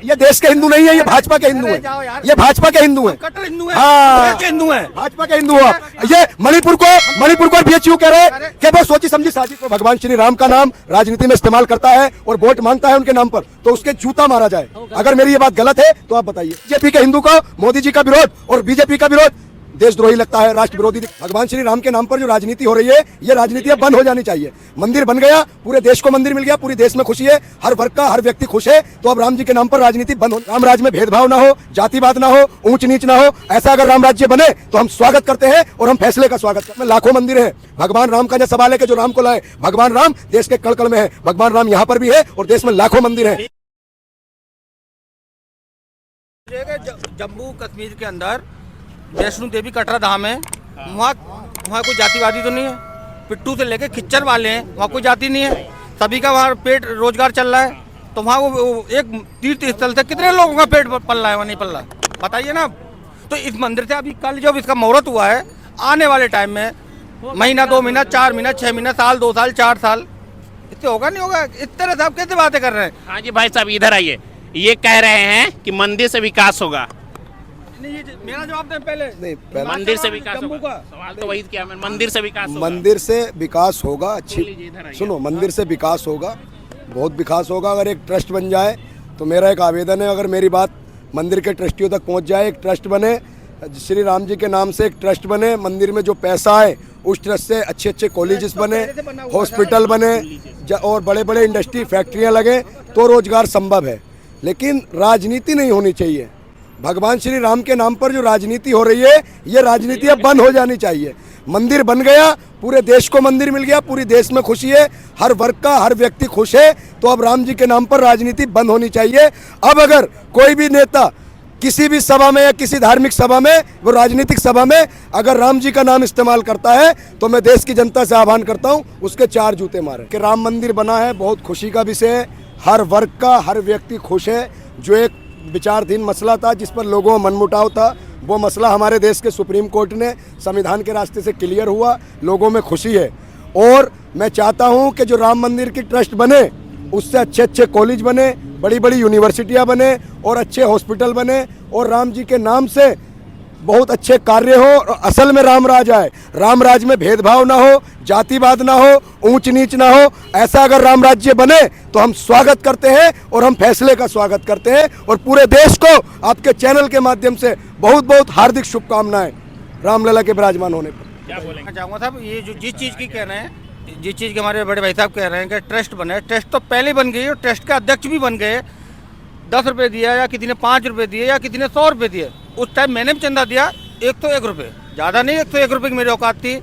ये देश के हिंदू नहीं है, ये भाजपा के हिंदू है। ये भाजपा के हिंदू है, कट्टर हिंदू है, हाँ हिंदू है, भाजपा के हिंदू है। ये मणिपुर को बीएचयू कह रहे हैं कि वो सोची समझी साजिश को भगवान श्री राम का नाम राजनीति में इस्तेमाल करता है और वोट मांगता है उनके नाम पर, तो उसके जूता मारा जाए। अगर मेरी ये बात गलत है तो आप बताइए। बीजेपी के हिंदू को मोदी जी का विरोध और बीजेपी का विरोध देशद्रोही लगता है, राष्ट्र विरोधी। भगवान श्री राम के नाम पर जो राजनीति हो रही है, ये राजनीति अब बंद हो जानी चाहिए। मंदिर बन गया, पूरे देश को मंदिर मिल गया, पूरे देश में खुशी है, हर वर्ग का हर व्यक्ति खुश है, तो अब राम जी के नाम पर राजनीति बंद हो। राम राज्य में भेदभाव ना हो, जातिवाद ना हो, ऊंच नीच ना हो। ऐसा अगर राम राज्य बने तो हम स्वागत करते हैं और हम फैसले का स्वागत करते हैं। लाखों मंदिर है, भगवान राम का जो सवाल है कि जो राम को लाए, भगवान राम देश के कण कण में है, भगवान राम यहाँ पर भी है और देश में लाखों मंदिर है। जम्मू कश्मीर के अंदर वैष्णो देवी कटरा धाम है, वहाँ कोई जातिवादी तो नहीं है। पिट्ठू से लेके खिच्चर वाले हैं, वहाँ कोई जाति नहीं है, सभी का वहाँ पेट रोजगार चल रहा है। तो वहाँ वो एक तीर्थ स्थल से कितने लोगों का पेट पल रहा है, वहाँ नहीं पल रहा, बताइए ना। तो इस मंदिर से अभी कल जब इसका मुहूर्त हुआ है, आने वाले टाइम में महीना 2 महीना 4 महीना 6 महीना साल 2 साल 4 साल इससे होगा नहीं होगा। इस तरह से आप कैसे बातें कर रहे हैं? हाँ जी भाई साहब इधर आइए। ये कह रहे हैं कि मंदिर से विकास होगा। नहीं, मेरा जवाब दें पहले। नहीं, मंदिर से विकास होगा। सवाल तो वही किया मैंने, मंदिर से विकास होगा। मंदिर से विकास होगा, अच्छी सुनो, मंदिर से विकास होगा, बहुत विकास होगा। अगर एक ट्रस्ट बन जाए तो मेरा एक आवेदन है, अगर मेरी बात मंदिर के ट्रस्टियों तक पहुंच जाए, एक ट्रस्ट बने, श्री राम जी के नाम से एक ट्रस्ट बने, मंदिर में जो पैसा है उस ट्रस्ट से अच्छे अच्छे कॉलेजेस बने, हॉस्पिटल बने और बड़े बड़े इंडस्ट्री फैक्ट्रियाँ लगे, तो रोजगार संभव है। लेकिन राजनीति नहीं होनी चाहिए। भगवान श्री राम के नाम पर जो राजनीति हो रही है, ये राजनीति अब बंद हो जानी चाहिए। मंदिर बन गया, पूरे देश को मंदिर मिल गया, पूरे देश में खुशी है, हर वर्ग का हर व्यक्ति खुश है, तो अब राम जी के नाम पर राजनीति बंद होनी चाहिए। अब अगर कोई भी नेता किसी भी सभा में या किसी धार्मिक सभा में, वो राजनीतिक सभा में अगर राम जी का नाम इस्तेमाल करता है, तो मैं देश की जनता से आह्वान करता हूँ उसके 4 जूते मारे। कि राम मंदिर बना है, बहुत खुशी का विषय है, हर वर्ग का हर व्यक्ति खुश है। जो एक विचारधीन मसला था, जिस पर लोगों में मनमुटाव था, वो मसला हमारे देश के सुप्रीम कोर्ट ने संविधान के रास्ते से क्लियर हुआ, लोगों में खुशी है। और मैं चाहता हूं कि जो राम मंदिर की ट्रस्ट बने, उससे अच्छे अच्छे कॉलेज बने, बड़ी बड़ी यूनिवर्सिटियां बने और अच्छे हॉस्पिटल बने और राम जी के नाम से बहुत अच्छे कार्य हो और असल में राम राज आए। राम राज में भेदभाव ना हो, जातिवाद ना हो, ऊंच नीच ना हो। ऐसा अगर राम राज्य बने तो हम स्वागत करते हैं और हम फैसले का स्वागत करते हैं। और पूरे देश को आपके चैनल के माध्यम से बहुत बहुत हार्दिक शुभकामनाएं रामलला के विराजमान होने पर। क्या बोलेंगे? चाहूँगा साहब, ये जो जिस चीज़ की कह रहे हैं, जिस चीज़ के हमारे बड़े भाई साहब कह रहे हैं कि ट्रस्ट बने, ट्रस्ट तो पहले बन गई और ट्रस्ट के अध्यक्ष भी बन गए। 10 रुपये दिया या किसी ने 5 रुपये दिए या किसी ने 100 रुपये दिए, उस टाइम मैंने भी चंदा दिया 101 रुपये, ज़्यादा नहीं, 101 रुपये की मेरी औकात थी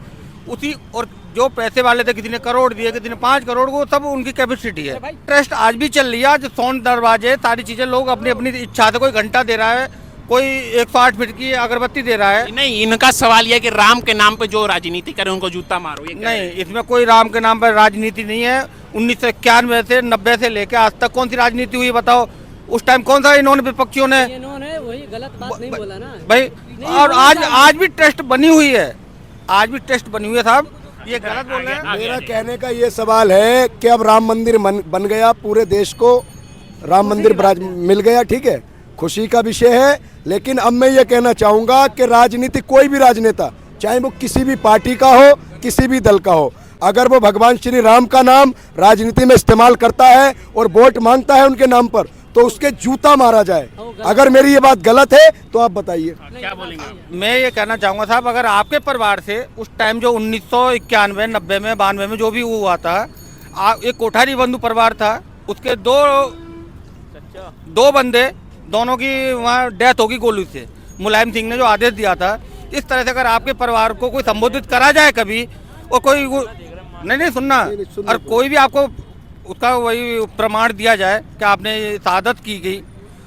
उसी। और जो पैसे वाले थे, किसी ने करोड़ दिए, किसी ने 5 करोड़, वो सब उनकी कैपेसिटी है। ट्रस्ट आज भी चल रही है, आज सोन दरवाजे सारी चीज़ें, लोग अपनी अपनी इच्छा से, कोई घंटा दे रहा है, कोई 108 फीट की अगरबत्ती दे रहा है। नहीं, इनका सवाल यह कि राम के नाम पे जो राजनीति करे उनको जूता मारो। ये नहीं, इसमें कोई राम के नाम पर राजनीति नहीं है। 1991 से 90 से लेकर आज तक कौन सी राजनीति हुई बताओ? उस टाइम कौन सा इन्होंने विपक्षियों ने वही गलत बात नहीं बोला ना भाई। और आज भी ट्रस्ट बनी हुई है, आज भी ट्रस्ट बनी हुई है साहब, ये गलत बोल रहे हैं। मेरा कहने का ये सवाल है कि अब राम मंदिर बन गया, पूरे देश को राम मंदिर मिल गया, ठीक है, खुशी का विषय है। लेकिन अब मैं ये कहना चाहूँगा कि राजनीति, कोई भी राजनेता, चाहे वो किसी भी पार्टी का हो, किसी भी दल का हो, अगर वो भगवान श्री राम का नाम राजनीति में इस्तेमाल करता है और वोट मांगता है उनके नाम पर, तो उसके जूता मारा जाए। अगर मेरी ये बात गलत है तो आप बताइए। क्या बोलेंगे? मैं ये कहना चाहूँगा साहब, अगर आपके परिवार से उस टाइम जो 1991, 90 में, 92 में जो भी हुआ था, एक कोठारी बंधु परिवार था, उसके दो बंदे, दोनों की वहाँ डेथ होगी गोली से। मुलायम सिंह ने जो आदेश दिया था, इस तरह से अगर आपके परिवार को कोई संबोधित करा जाए कभी, और कोई नहीं सुनना, और कोई भी आपको उसका वही प्रमाण दिया जाए कि आपने शहादत की गई,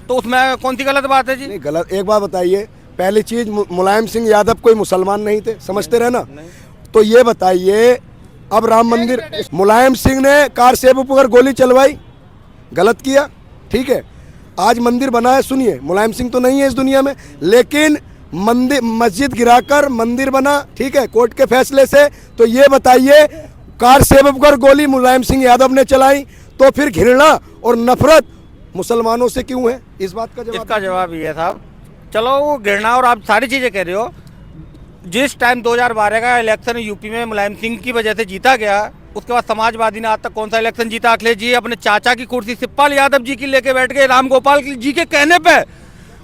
तो उसमें कौन सी गलत बात है जी? नहीं गलत, एक बात बताइए, पहली चीज, मुलायम सिंह यादव कोई मुसलमान नहीं थे, समझते रहे ना? तो ये बताइए, अब राम मंदिर, मुलायम सिंह ने कार सेब पर गोली चलवाई, गलत किया, ठीक है। आज मंदिर बना है, सुनिए, मुलायम सिंह तो नहीं है इस दुनिया में, लेकिन मस्जिद गिराकर मंदिर बना, ठीक है, कोर्ट के फैसले से। तो ये बताइए, कार सेब पर गोली मुलायम सिंह यादव ने चलाई, तो फिर घृणा और नफरत मुसलमानों से क्यों है? इस बात का जवाब। इसका जवाब ये है साहब, चलो वो गिरना और आप सारी चीज़ें कह रहे हो। जिस टाइम 2012 का इलेक्शन यूपी में मुलायम सिंह की वजह से जीता गया, उसके बाद समाजवादी ने आज तक कौन सा इलेक्शन जीता? अखिलेश जी अपने चाचा की कुर्सी शिवपाल यादव जी की लेके बैठ गए राम गोपाल जी के कहने पे,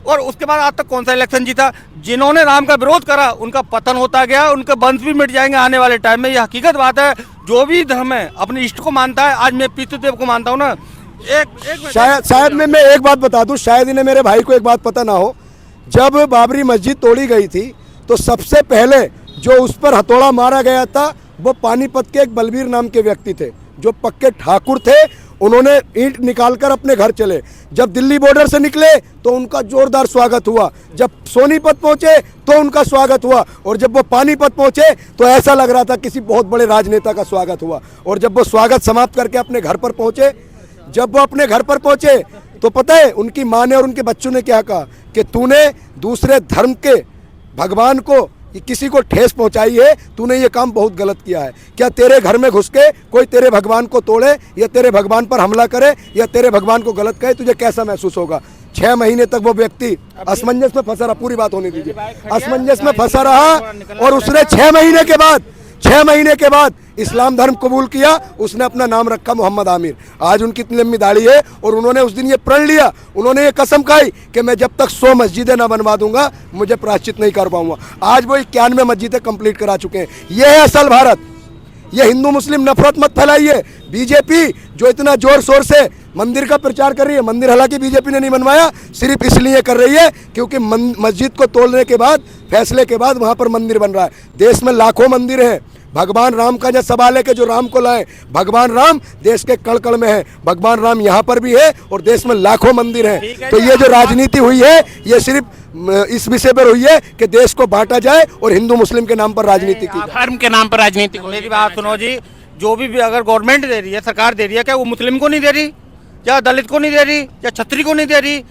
और उसके बाद आज तक कौन सा इलेक्शन जीता? जिन्होंने राम का विरोध करा उनका पतन होता गया, उनके वंश भी मिट जाएंगे आने वाले टाइम में। ये हकीकत बात है। जो भी धर्म है अपने इष्ट को मानता है। आज मैं पितृदेव को मानता हूँ ना। एक शायद मैं एक बात बता दूं, शायद इन्हें मेरे भाई को एक बात पता ना हो। जब बाबरी मस्जिद तोड़ी गई थी तो सबसे पहले जो उस पर हथौड़ा मारा गया था वो पानीपत के एक बलबीर नाम के व्यक्ति थे, जो पक्के ठाकुर थे। उन्होंने ईंट निकालकर अपने घर चले। जब दिल्ली बॉर्डर से निकले तो उनका जोरदार स्वागत हुआ। जब सोनीपत पहुंचे तो उनका स्वागत हुआ, और जब वो पानीपत पहुंचे तो ऐसा लग रहा था किसी बहुत बड़े राजनेता का स्वागत हुआ। और जब वो स्वागत समाप्त करके अपने घर पर पहुंचे, जब वो अपने घर पर पहुंचे तो पता है उनकी माँ ने और उनके बच्चों ने क्या कहा कि तूने दूसरे धर्म के भगवान को किसी को ठेस पहुंचाई है, तूने ये काम बहुत गलत किया है। क्या तेरे घर में घुस के कोई तेरे भगवान को तोड़े या तेरे भगवान पर हमला करे या तेरे भगवान को गलत कहे, तुझे कैसा महसूस होगा? 6 महीने तक वो व्यक्ति असमंजस में फंसा रहा। पूरी बात होने दीजिए। असमंजस में फंसा रहा और उसने 6 महीने के बाद इस्लाम धर्म कबूल किया। उसने अपना नाम रखा मोहम्मद आमिर। आज उनकी इतनी लंबी दाढ़ी है और उन्होंने उस दिन ये प्रण लिया, उन्होंने ये कसम खाई कि मैं जब तक 100 मस्जिदें ना बनवा दूंगा मुझे प्रायश्चित नहीं कर पाऊंगा। आज वो 91 मस्जिदें कंप्लीट करा चुके हैं। ये है असल भारत। ये हिंदू मुस्लिम नफरत मत फैलाइए। बीजेपी जो इतना जोर शोर से मंदिर का प्रचार कर रही है, मंदिर हालांकि बीजेपी ने नहीं बनवाया, सिर्फ इसलिए कर रही है क्योंकि मस्जिद को तोड़ने के बाद, फैसले के बाद वहां पर मंदिर बन रहा है। देश में लाखों मंदिर हैं। भगवान राम का जो सवाल है कि जो राम को लाए, भगवान राम देश के कण कण में है। भगवान राम यहाँ पर भी है और देश में लाखों मंदिर हैं। तो ये जो राजनीति हुई है ये सिर्फ इस विषय पर हुई है कि देश को बांटा जाए और हिंदू मुस्लिम के नाम पर राजनीति की जाए। धर्म के नाम पर राजनीति। मेरी बात सुनो जी, जो भी अगर गवर्नमेंट दे रही है, सरकार दे रही है, क्या वो मुस्लिम को नहीं दे रही या दलित को नहीं दे रही या छत्री को नहीं दे रही?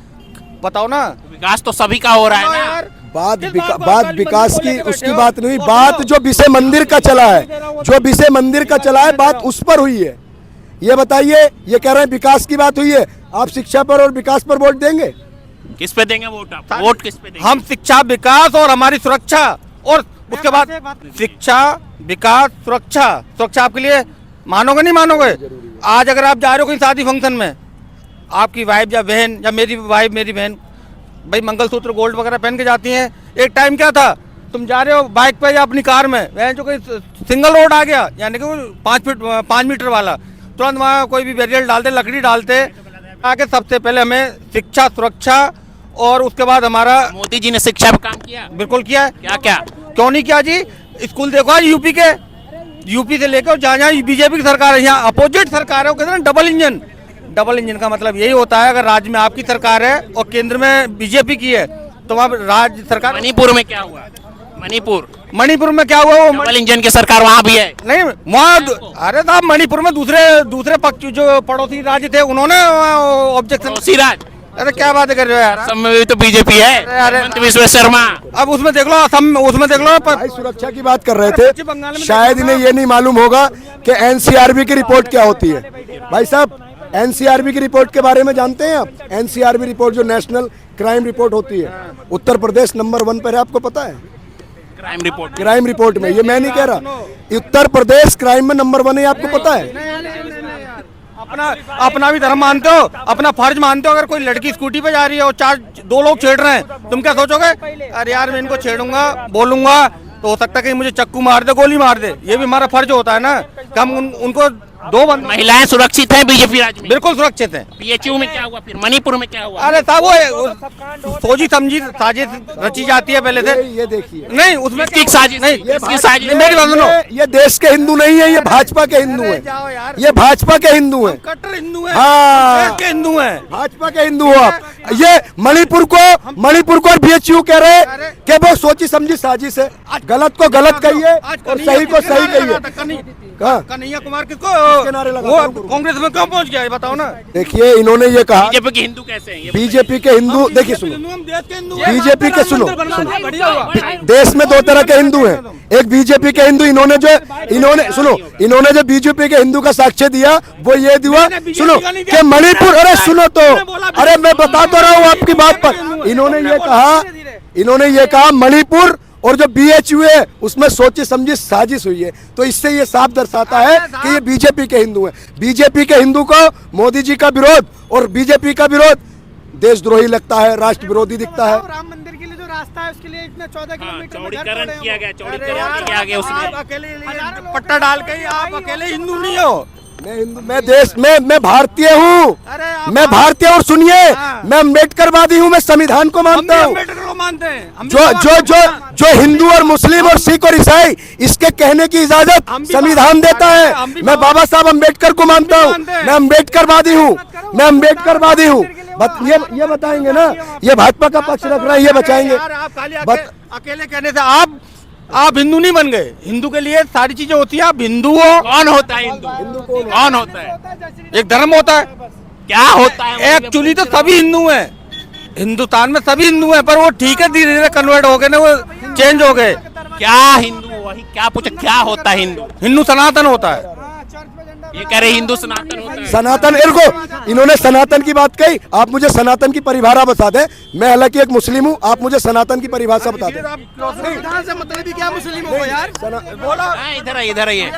बताओ ना। विकास तो सभी का हो रहा है ना। बात विकास की उसकी बात नहीं, बात जो विषय मंदिर का चला है, जो विषय मंदिर का चला है, बात उस पर हुई है। ये बताइए, ये कह रहे हैं विकास की बात हुई है, आप शिक्षा पर और विकास पर वोट देंगे? किस पे देंगे वोट? आप वोट किस पे देंगे? हम शिक्षा, विकास और हमारी सुरक्षा, और उसके बाद शिक्षा, विकास, सुरक्षा। सुरक्षा आपके लिए मानोगे नहीं मानोगे? आज अगर आप जा रहे हो कहीं शादी फंक्शन में, आपकी वाइफ या बहन या मेरी वाइफ मेरी बहन भाई मंगलसूत्र गोल्ड वगैरह पहन के जाती हैं। एक टाइम क्या था, तुम जा रहे हो बाइक पे या अपनी कार में, वह जो कोई सिंगल रोड आ गया, यानी कि वो 5 मीटर वाला, तुरंत वहाँ कोई भी बैरियर डालते, लकड़ी डालते। आगे सबसे पहले हमें शिक्षा, सुरक्षा, और उसके बाद हमारा मोदी जी ने शिक्षा पर काम किया। बिल्कुल किया है। क्या क्या? क्यों नहीं किया जी? स्कूल देखो आज यूपी से लेकर जहाँ जहाँ बीजेपी की सरकार है, यहाँ अपोजिट सरकार है। वो कहते हैं डबल इंजन। डबल इंजन का मतलब यही होता है, अगर राज्य में आपकी सरकार है और केंद्र में बीजेपी की है तो वहाँ राज्य सरकार। मणिपुर में क्या हुआ? मणिपुर में क्या हुआ? वो डबल इंजन की सरकार वहाँ भी है। नहीं वहाँ, अरे साहब मणिपुर में दूसरे पक्ष जो पड़ोसी राज्य थे उन्होंने ऑब्जेक्शन। अरे क्या बात कर रहे हो यार? असम में भी तो बीजेपी है। हेमंत विश्व शर्मा। अब उसमें देख लो, असम उसमें देख लो। भाई सुरक्षा की बात कर रहे थे, शायद इन्हें ये नहीं मालूम होगा कि एनसीआरबी की रिपोर्ट क्या होती है। भाई साहब, एनसीआरबी की रिपोर्ट के बारे में जानते हैं आप? एनसीआरबी रिपोर्ट जो नेशनल क्राइम रिपोर्ट होती है, उत्तर प्रदेश नंबर 1 पर है, आपको पता है? क्राइम रिपोर्ट में, ये मैं नहीं कह रहा, उत्तर प्रदेश क्राइम में नंबर 1 है, आपको पता है? अपना भी धर्म मानते हो, अपना फर्ज मानते हो। अगर कोई लड़की स्कूटी पे जा रही है और 2 लोग छेड़ रहे हैं, तुम क्या सोचोगे? अरे यार मैं इनको छेड़ूंगा, बोलूंगा तो हो सकता है कि मुझे चक्कू मार दे, गोली मार दे। ये भी हमारा फर्ज होता है ना कि हम उनको 2 बंद। महिलाएं सुरक्षित हैं बीजेपी राज्य में? बिल्कुल सुरक्षित हैं। पीएचयू में क्या हुआ? फिर मणिपुर में क्या हुआ? अरे साहब वो सोची समझी साजिश रची जाती है पहले से। ये देखिए, नहीं उसमें किसकी साजिश? नहीं, किसकी साजिश? मेरी बात सुनो, ये देश के हिंदू नहीं है, ये भाजपा के हिंदू हैं। ये भाजपा के हिंदू हैं, कट्टर हिंदू हैं। हाँ, देश के हिंदू हैं। भाजपा के हिंदू हो आप। ये मणिपुर को और बीएचयू कह रहे हैं कि वो सोची समझी साजिश है। गलत को गलत कहिए और सही को सही कहिए। कहाँ कन्हैया कुमार किसके किसको नारे लगा वो रहे हो? कांग्रेस में क्यों पहुंच गया ये बताओ ना। देखिए इन्होंने ये कहा बीजेपी के हिंदू कैसे हैं ये बीजेपी के हिंदू, देखिए सुनो, हम देश के हिंदू हैं। बीजेपी के सुनो, बढ़िया हुआ। देश में दो तरह के हिंदू हैं, एक बीजेपी के हिंदू। इन्होंने जो बीजेपी के हिंदू का साक्ष्य दिया वो ये दिया, सुनो कि मणिपुर, अरे सुनो तो, अरे मैं बता तो रहा हूँ आपकी बात पर। इन्होंने ये कहा मणिपुर और जो बीएचयू है उसमें सोची समझी साजिश हुई है। तो इससे ये साफ दर्शाता है कि ये बीजेपी के हिंदू हैं। बीजेपी के हिंदू को मोदी जी का विरोध और बीजेपी का विरोध देशद्रोही लगता है, राष्ट्र विरोधी दिखता है। राम मंदिर के लिए जो रास्ता है उसके लिए इतने 14 किलोमीटर में घर चौड़ीकरण तोड़े हैं किया वो। गया, अरे चौड़ीकरण यार, किया गया उसमें। आप अकेले पट्टा डाल के ही आप अकेले हिंदू नहीं हो। मैं हिंदू, मैं भारतीय हूँ, अरे आप- मैं भारतीय। और सुनिए, हाँ। मैं अम्बेडकरवादी हूँ, मैं संविधान को हम भी मानता हूँ। अम्बेडकर को मानते हैं। हम भी जो भगवान जो को जो मानते हैं। जो हिंदू और मुस्लिम और सिख और ईसाई इसके कहने की इजाजत हम भी संविधान देता हम है। भी मैं बाबा साहब अम्बेडकर को मानता हूँ, मानते हैं। मैं अम्बेडकरवादी हूँ, मैं अम्बेडकरवादी हूँ। ये बताएंगे ना, ये भाजपा का पक्ष रख रहे हैं, ये बचाएंगे। यार, आप खाली बत- अकेले कहने से आप हिंदू नहीं बन गए। हिंदू के लिए सारी चीजें होती है। आप हिंदू हो। कौन होता है हिंदू? कौन होता है? एक धर्म होता है। क्या होता है? एक्चुअली तो सभी हिंदू हैं, हिंदुस्तान में सभी हिंदू हैं, पर वो ठीक है धीरे धीरे कन्वर्ट हो गए ना, वो चेंज हो गए। क्या हिंदू? वही क्या पूछे, क्या होता है हिंदू? हिंदू सनातन होता है। ये कह रहे हिंदू सनातन होता है। सनातन, इन्होंने सनातन की बात कही। आप मुझे सनातन की परिभाषा बता दें। मैं हालांकि एक मुस्लिम हूँ, आप मुझे सनातन की परिभाषा बता दें। संविधान से मतलब ही क्या मुस्लिमों को यार। बोला हाँ, इधर आइए, इधर आइए।